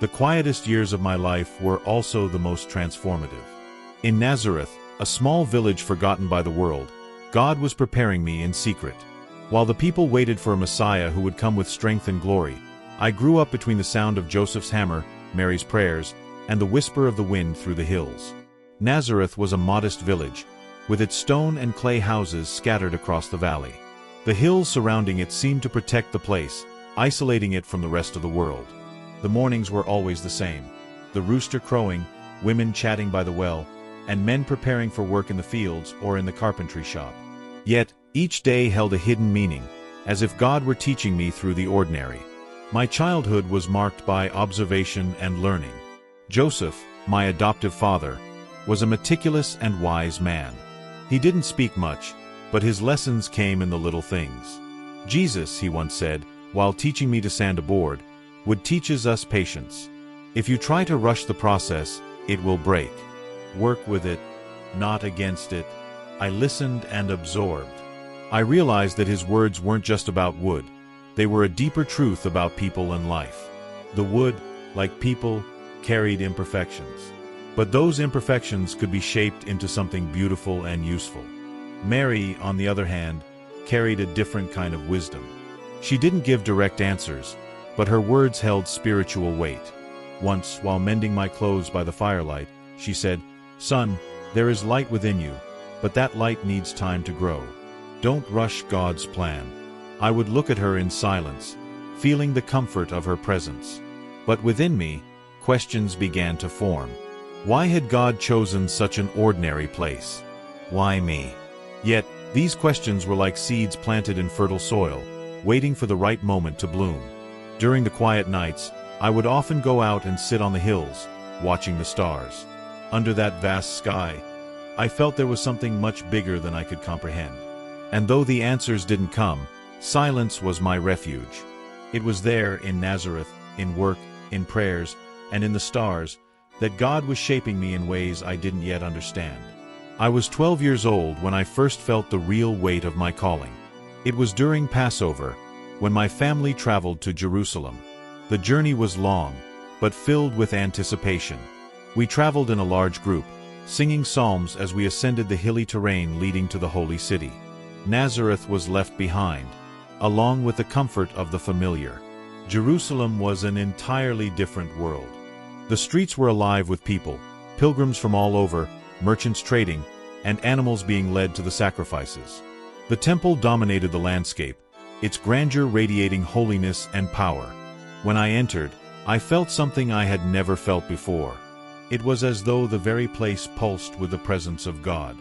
The quietest years of my life were also the most transformative. In Nazareth, a small village forgotten by the world, God was preparing me in secret. While the people waited for a Messiah who would come with strength and glory, I grew up between the sound of Joseph's hammer, Mary's prayers, and the whisper of the wind through the hills. Nazareth was a modest village, with its stone and clay houses scattered across the valley. The hills surrounding it seemed to protect the place, isolating it from the rest of the world. The mornings were always the same: the rooster crowing, women chatting by the well, and men preparing for work in the fields or in the carpentry shop. Yet, each day held a hidden meaning, as if God were teaching me through the ordinary. My childhood was marked by observation and learning. Joseph, my adoptive father, was a meticulous and wise man. He didn't speak much, but his lessons came in the little things. Jesus, he once said, while teaching me to sand a board, would teaches us patience. If you try to rush the process, it will break. Work with it, not against it. I listened and absorbed. I realized that his words weren't just about wood. They were a deeper truth about people and life. The wood, like people, carried imperfections. But those imperfections could be shaped into something beautiful and useful. Mary, on the other hand, carried a different kind of wisdom. She didn't give direct answers, but her words held spiritual weight. Once, while mending my clothes by the firelight, she said, "Son, there is light within you, but that light needs time to grow. Don't rush God's plan." I would look at her in silence, feeling the comfort of her presence. But within me, questions began to form. Why had God chosen such an ordinary place? Why me? Yet, these questions were like seeds planted in fertile soil, waiting for the right moment to bloom. During the quiet nights, I would often go out and sit on the hills, watching the stars. Under that vast sky, I felt there was something much bigger than I could comprehend. And though the answers didn't come, silence was my refuge. It was there, in Nazareth, in work, in prayers, and in the stars, that God was shaping me in ways I didn't yet understand. I was 12 years old when I first felt the real weight of my calling. It was during Passover, when my family traveled to Jerusalem. The journey was long, but filled with anticipation. We traveled in a large group, singing psalms as we ascended the hilly terrain leading to the holy city. Nazareth was left behind, along with the comfort of the familiar. Jerusalem was an entirely different world. The streets were alive with people, pilgrims from all over, merchants trading, and animals being led to the sacrifices. The temple dominated the landscape, its grandeur radiating holiness and power. When I entered, I felt something I had never felt before. It was as though the very place pulsed with the presence of God.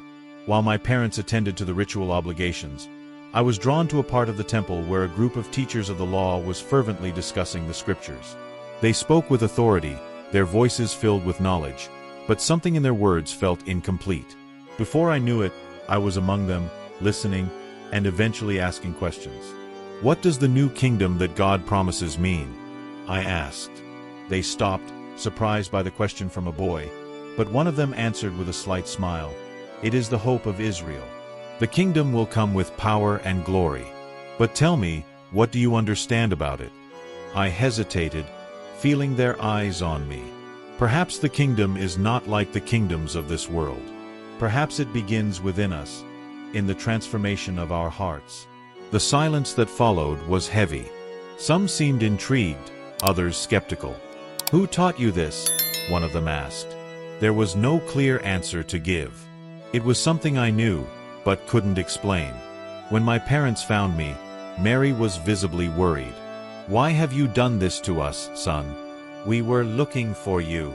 While my parents attended to the ritual obligations, I was drawn to a part of the temple where a group of teachers of the law was fervently discussing the scriptures. They spoke with authority, their voices filled with knowledge, but something in their words felt incomplete. Before I knew it, I was among them, listening, and eventually asking questions. "What does the new kingdom that God promises mean?" I asked. They stopped, surprised by the question from a boy, but one of them answered with a slight smile, "It is the hope of Israel. The kingdom will come with power and glory. But tell me, what do you understand about it?" I hesitated, feeling their eyes on me. Perhaps the kingdom is not like the kingdoms of this world. Perhaps it begins within us, in the transformation of our hearts. The silence that followed was heavy. Some seemed intrigued, others skeptical. "Who taught you this?" one of them asked. There was no clear answer to give. It was something I knew, but couldn't explain. When my parents found me, Mary was visibly worried. "Why have you done this to us, son? We were looking for you."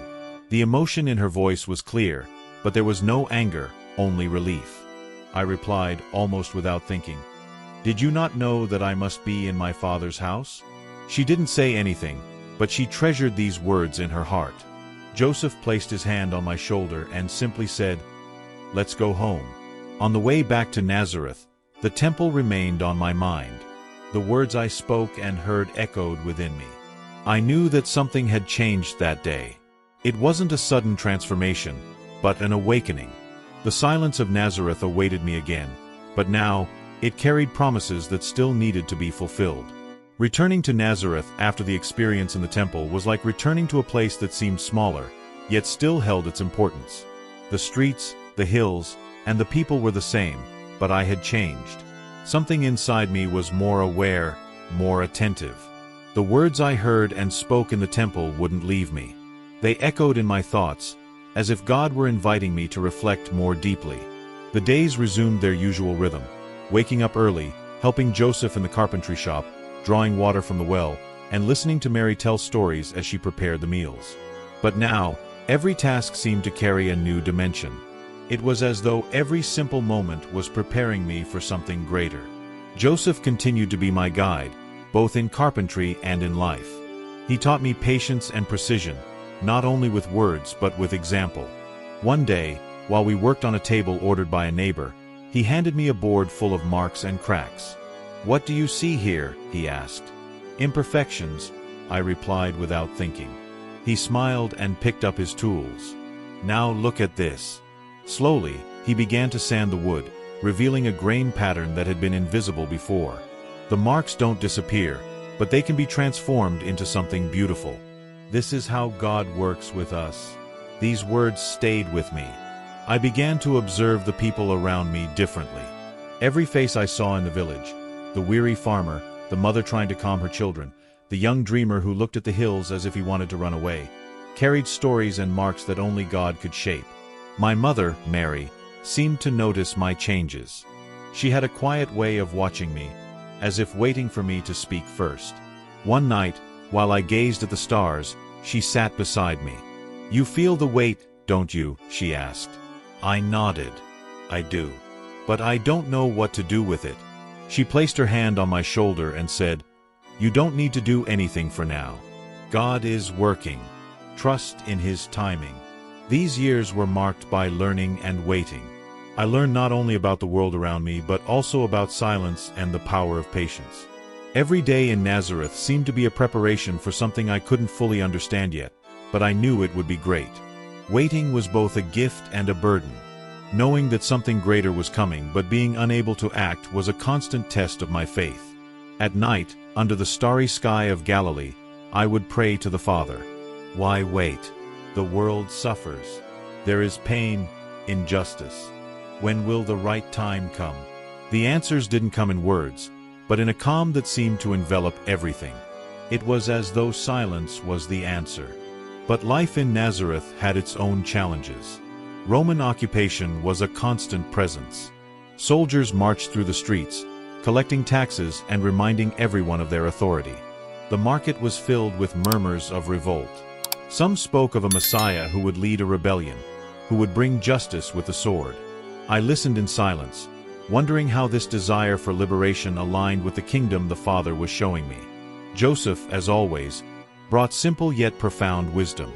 The emotion in her voice was clear, but there was no anger, only relief. I replied, almost without thinking, "Did you not know that I must be in my Father's house?" She didn't say anything, but she treasured these words in her heart. Joseph placed his hand on my shoulder and simply said, "Let's go home." On the way back to Nazareth, the temple remained on my mind. The words I spoke and heard echoed within me. I knew that something had changed that day. It wasn't a sudden transformation, but an awakening. The silence of Nazareth awaited me again, but now, it carried promises that still needed to be fulfilled. Returning to Nazareth after the experience in the temple was like returning to a place that seemed smaller, yet still held its importance. The streets, the hills, and the people were the same, but I had changed. Something inside me was more aware, more attentive. The words I heard and spoke in the temple wouldn't leave me. They echoed in my thoughts, as if God were inviting me to reflect more deeply. The days resumed their usual rhythm, waking up early, helping Joseph in the carpentry shop, drawing water from the well, and listening to Mary tell stories as she prepared the meals. But now, every task seemed to carry a new dimension. It was as though every simple moment was preparing me for something greater. Joseph continued to be my guide, both in carpentry and in life. He taught me patience and precision, not only with words but with example. One day, while we worked on a table ordered by a neighbor, he handed me a board full of marks and cracks. "What do you see here?" he asked. "Imperfections," I replied without thinking. He smiled and picked up his tools. "Now look at this." Slowly, he began to sand the wood, revealing a grain pattern that had been invisible before. The marks don't disappear, but they can be transformed into something beautiful. This is how God works with us. These words stayed with me. I began to observe the people around me differently. Every face I saw in the village, the weary farmer, the mother trying to calm her children, the young dreamer who looked at the hills as if he wanted to run away, carried stories and marks that only God could shape. My mother, Mary, seemed to notice my changes. She had a quiet way of watching me, as if waiting for me to speak first. One night, while I gazed at the stars, she sat beside me. "You feel the weight, don't you?" she asked. I nodded. "I do. But I don't know what to do with it." She placed her hand on my shoulder and said, "You don't need to do anything for now. God is working. Trust in His timing." These years were marked by learning and waiting. I learned not only about the world around me, but also about silence and the power of patience. Every day in Nazareth seemed to be a preparation for something I couldn't fully understand yet, but I knew it would be great. Waiting was both a gift and a burden. Knowing that something greater was coming but being unable to act was a constant test of my faith. At night, under the starry sky of Galilee, I would pray to the Father. "Why wait? The world suffers. There is pain, injustice. When will the right time come?" The answers didn't come in words, but in a calm that seemed to envelop everything. It was as though silence was the answer. But life in Nazareth had its own challenges. Roman occupation was a constant presence. Soldiers marched through the streets, collecting taxes and reminding everyone of their authority. The market was filled with murmurs of revolt. Some spoke of a Messiah who would lead a rebellion, who would bring justice with the sword. I listened in silence, wondering how this desire for liberation aligned with the kingdom the Father was showing me. Joseph, as always, brought simple yet profound wisdom.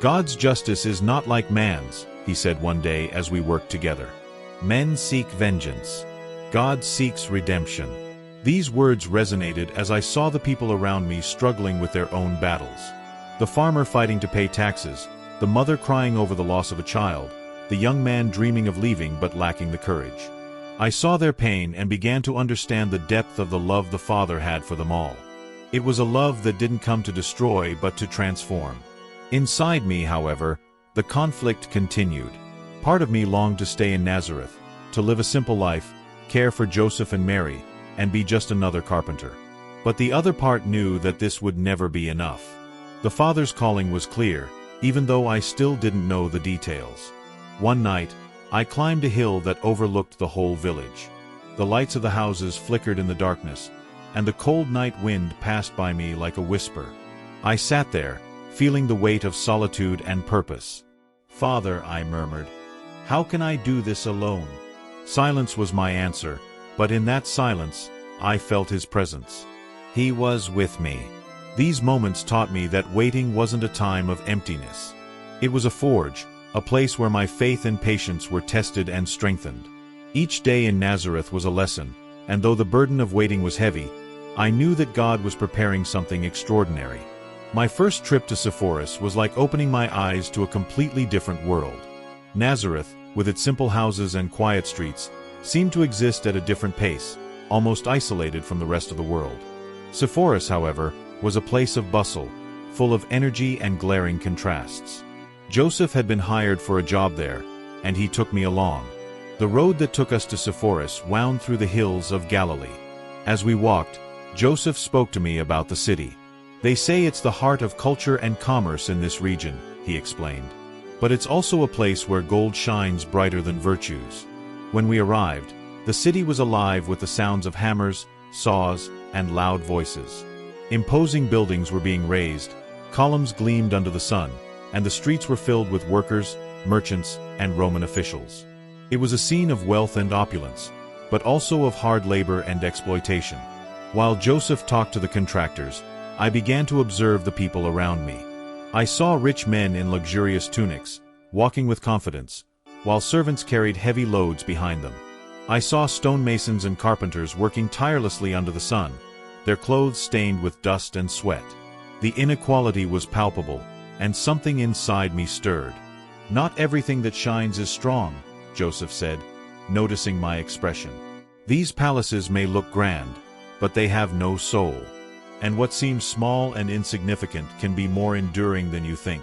"God's justice is not like man's," he said one day as we worked together. "Men seek vengeance. God seeks redemption." These words resonated as I saw the people around me struggling with their own battles. The farmer fighting to pay taxes, the mother crying over the loss of a child, the young man dreaming of leaving but lacking the courage. I saw their pain and began to understand the depth of the love the Father had for them all. It was a love that didn't come to destroy but to transform. Inside me, however, the conflict continued. Part of me longed to stay in Nazareth, to live a simple life, care for Joseph and Mary, and be just another carpenter. But the other part knew that this would never be enough. The Father's calling was clear, even though I still didn't know the details. One night, I climbed a hill that overlooked the whole village. The lights of the houses flickered in the darkness, and the cold night wind passed by me like a whisper. I sat there, feeling the weight of solitude and purpose. "Father," I murmured, "how can I do this alone?" Silence was my answer, but in that silence, I felt His presence. He was with me. These moments taught me that waiting wasn't a time of emptiness. It was a forge, a place where my faith and patience were tested and strengthened. Each day in Nazareth was a lesson, and though the burden of waiting was heavy, I knew that God was preparing something extraordinary. My first trip to Sepphoris was like opening my eyes to a completely different world. Nazareth, with its simple houses and quiet streets, seemed to exist at a different pace, almost isolated from the rest of the world. Sepphoris, however, was a place of bustle, full of energy and glaring contrasts. Joseph had been hired for a job there, and he took me along. The road that took us to Sepphoris wound through the hills of Galilee. As we walked, Joseph spoke to me about the city. "They say it's the heart of culture and commerce in this region," he explained. "But it's also a place where gold shines brighter than virtues." When we arrived, the city was alive with the sounds of hammers, saws, and loud voices. Imposing buildings were being raised, columns gleamed under the sun, and the streets were filled with workers, merchants, and Roman officials. It was a scene of wealth and opulence, but also of hard labor and exploitation. While Joseph talked to the contractors, I began to observe the people around me. I saw rich men in luxurious tunics, walking with confidence, while servants carried heavy loads behind them. I saw stonemasons and carpenters working tirelessly under the sun, their clothes stained with dust and sweat. The inequality was palpable, and something inside me stirred. "Not everything that shines is strong," Joseph said, noticing my expression. "These palaces may look grand, but they have no soul. And what seems small and insignificant can be more enduring than you think."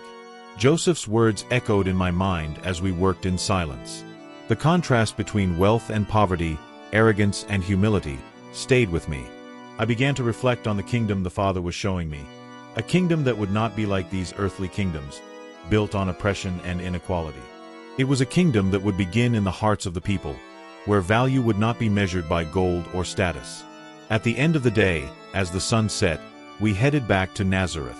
Joseph's words echoed in my mind as we worked in silence. The contrast between wealth and poverty, arrogance and humility, stayed with me. I began to reflect on the kingdom the Father was showing me, a kingdom that would not be like these earthly kingdoms, built on oppression and inequality. It was a kingdom that would begin in the hearts of the people, where value would not be measured by gold or status. At the end of the day, as the sun set, we headed back to Nazareth.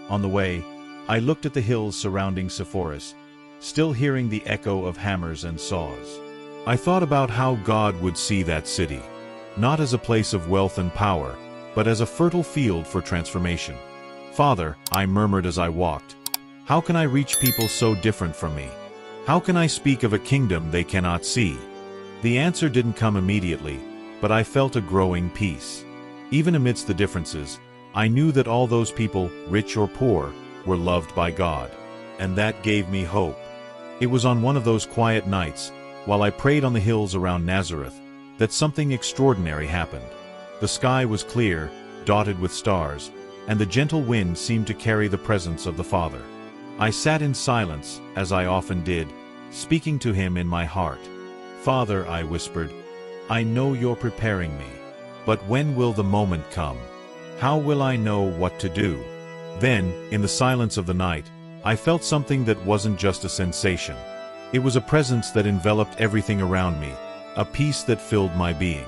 On the way, I looked at the hills surrounding Sepphoris, still hearing the echo of hammers and saws. I thought about how God would see that city, not as a place of wealth and power, but as a fertile field for transformation. "Father," I murmured as I walked, "how can I reach people so different from me? How can I speak of a kingdom they cannot see?" The answer didn't come immediately, but I felt a growing peace. Even amidst the differences, I knew that all those people, rich or poor, were loved by God. And that gave me hope. It was on one of those quiet nights, while I prayed on the hills around Nazareth, that something extraordinary happened. The sky was clear, dotted with stars, and the gentle wind seemed to carry the presence of the Father. I sat in silence, as I often did, speaking to him in my heart. "Father," I whispered, "I know you're preparing me. But when will the moment come? How will I know what to do?" Then, in the silence of the night, I felt something that wasn't just a sensation. It was a presence that enveloped everything around me, a peace that filled my being.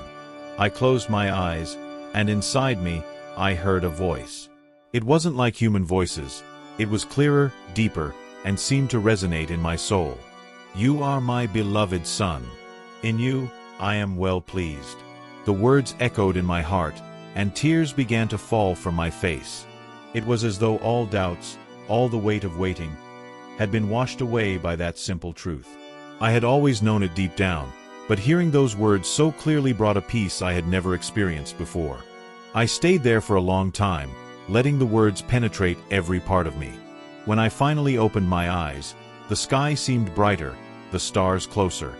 I closed my eyes, and inside me, I heard a voice. It wasn't like human voices. It was clearer, deeper, and seemed to resonate in my soul. "You are my beloved Son. In you, I am well pleased." The words echoed in my heart, and tears began to fall from my face. It was as though all doubts, all the weight of waiting, had been washed away by that simple truth. I had always known it deep down, but hearing those words so clearly brought a peace I had never experienced before. I stayed there for a long time, letting the words penetrate every part of me. When I finally opened my eyes, the sky seemed brighter, the stars closer.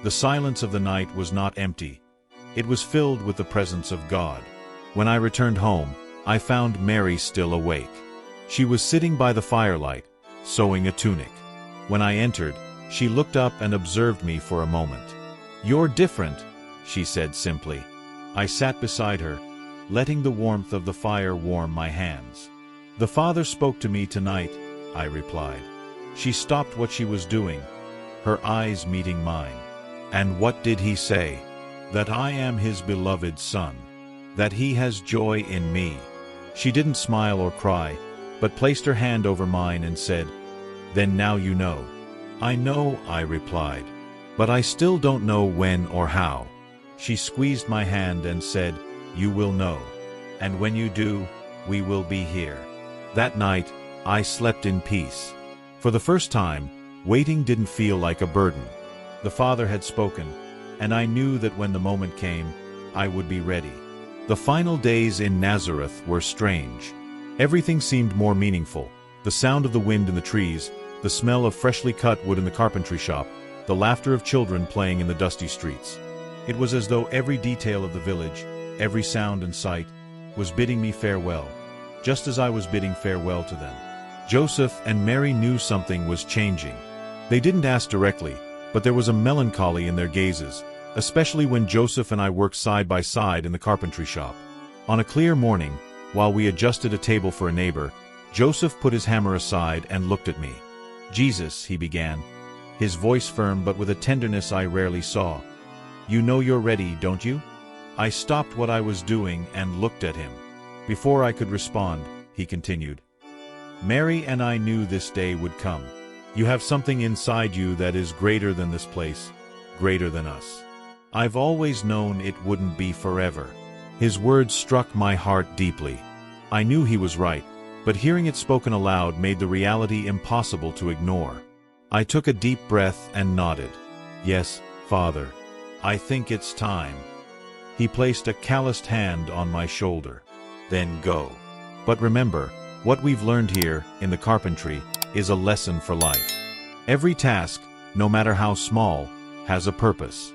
The silence of the night was not empty. It was filled with the presence of God. When I returned home, I found Mary still awake. She was sitting by the firelight, sewing a tunic. When I entered, she looked up and observed me for a moment. "You're different," she said simply. I sat beside her, letting the warmth of the fire warm my hands. "The Father spoke to me tonight," I replied. She stopped what she was doing, her eyes meeting mine. "And what did he say?" "That I am his beloved Son. That he has joy in me." She didn't smile or cry, but placed her hand over mine and said, "Then now you know." "I know," I replied, "but I still don't know when or how." She squeezed my hand and said, "You will know. And when you do, we will be here." That night, I slept in peace. For the first time, waiting didn't feel like a burden. The Father had spoken, and I knew that when the moment came, I would be ready. The final days in Nazareth were strange. Everything seemed more meaningful. The sound of the wind in the trees, the smell of freshly cut wood in the carpentry shop, the laughter of children playing in the dusty streets. It was as though every detail of the village, every sound and sight, was bidding me farewell, just as I was bidding farewell to them. Joseph and Mary knew something was changing. They didn't ask directly, but there was a melancholy in their gazes, especially when Joseph and I worked side by side in the carpentry shop. On a clear morning, while we adjusted a table for a neighbor, Joseph put his hammer aside and looked at me. "Jesus," he began, his voice firm but with a tenderness I rarely saw. "You know you're ready, don't you?" I stopped what I was doing and looked at him. Before I could respond, he continued, "Mary and I knew this day would come. You have something inside you that is greater than this place, greater than us. I've always known it wouldn't be forever." His words struck my heart deeply. I knew he was right, but hearing it spoken aloud made the reality impossible to ignore. I took a deep breath and nodded. "Yes, Father. I think it's time." He placed a calloused hand on my shoulder. "Then go. But remember, what we've learned here, in the carpentry, is a lesson for life. Every task, no matter how small, has a purpose.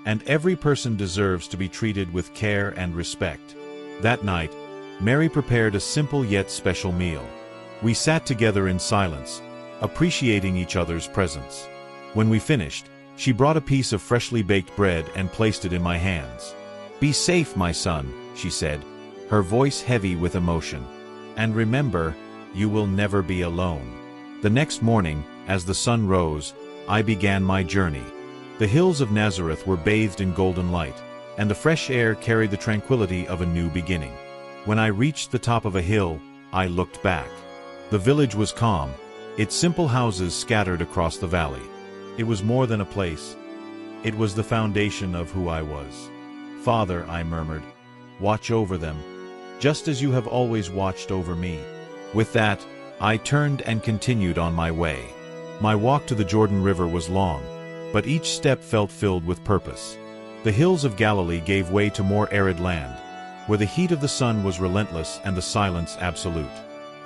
And every person deserves to be treated with care and respect." That night, Mary prepared a simple yet special meal. We sat together in silence, appreciating each other's presence. When we finished, she brought a piece of freshly baked bread and placed it in my hands. "Be safe, my son," she said, her voice heavy with emotion. "And remember, you will never be alone." The next morning, as the sun rose, I began my journey. The hills of Nazareth were bathed in golden light, and the fresh air carried the tranquility of a new beginning. When I reached the top of a hill, I looked back. The village was calm, its simple houses scattered across the valley. It was more than a place. It was the foundation of who I was. "Father," I murmured, "watch over them, just as you have always watched over me." With that, I turned and continued on my way. My walk to the Jordan River was long, but each step felt filled with purpose. The hills of Galilee gave way to more arid land, where the heat of the sun was relentless and the silence absolute.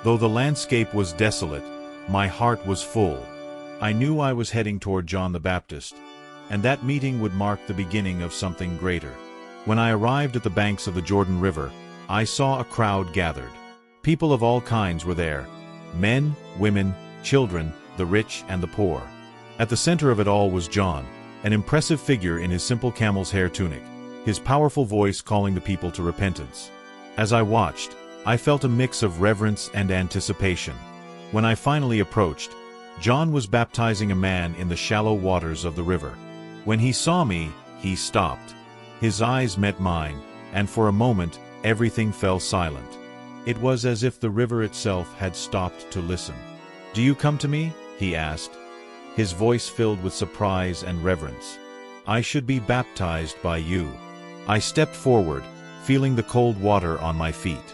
Though the landscape was desolate, my heart was full. I knew I was heading toward John the Baptist, and that meeting would mark the beginning of something greater. When I arrived at the banks of the Jordan River, I saw a crowd gathered. People of all kinds were there: men, women, children, the rich and the poor. At the center of it all was John, an impressive figure in his simple camel's hair tunic, his powerful voice calling the people to repentance. As I watched, I felt a mix of reverence and anticipation. When I finally approached, John was baptizing a man in the shallow waters of the river. When he saw me, he stopped. His eyes met mine, and for a moment, everything fell silent. It was as if the river itself had stopped to listen. "Do you come to me?" he asked, his voice filled with surprise and reverence. "I should be baptized by you." I stepped forward, feeling the cold water on my feet.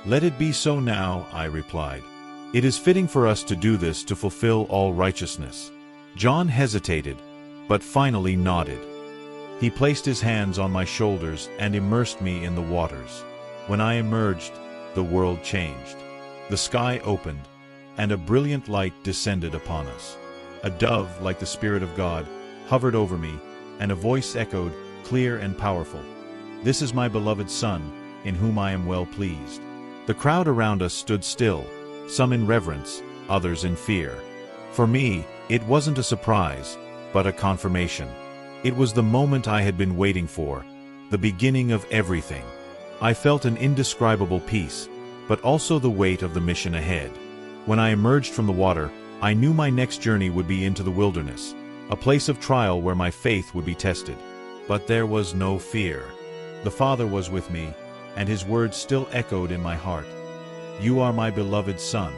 "Let it be so now," I replied. "It is fitting for us to do this to fulfill all righteousness." John hesitated, but finally nodded. He placed his hands on my shoulders and immersed me in the waters. When I emerged, the world changed. The sky opened, and a brilliant light descended upon us. A dove, like the Spirit of God, hovered over me, and a voice echoed, clear and powerful, "This is my beloved Son, in whom I am well pleased." The crowd around us stood still, some in reverence, others in fear. For me, it wasn't a surprise, but a confirmation. It was the moment I had been waiting for, the beginning of everything. I felt an indescribable peace, but also the weight of the mission ahead. When I emerged from the water, I knew my next journey would be into the wilderness, a place of trial where my faith would be tested. But there was no fear. The Father was with me, and his words still echoed in my heart. "You are my beloved Son."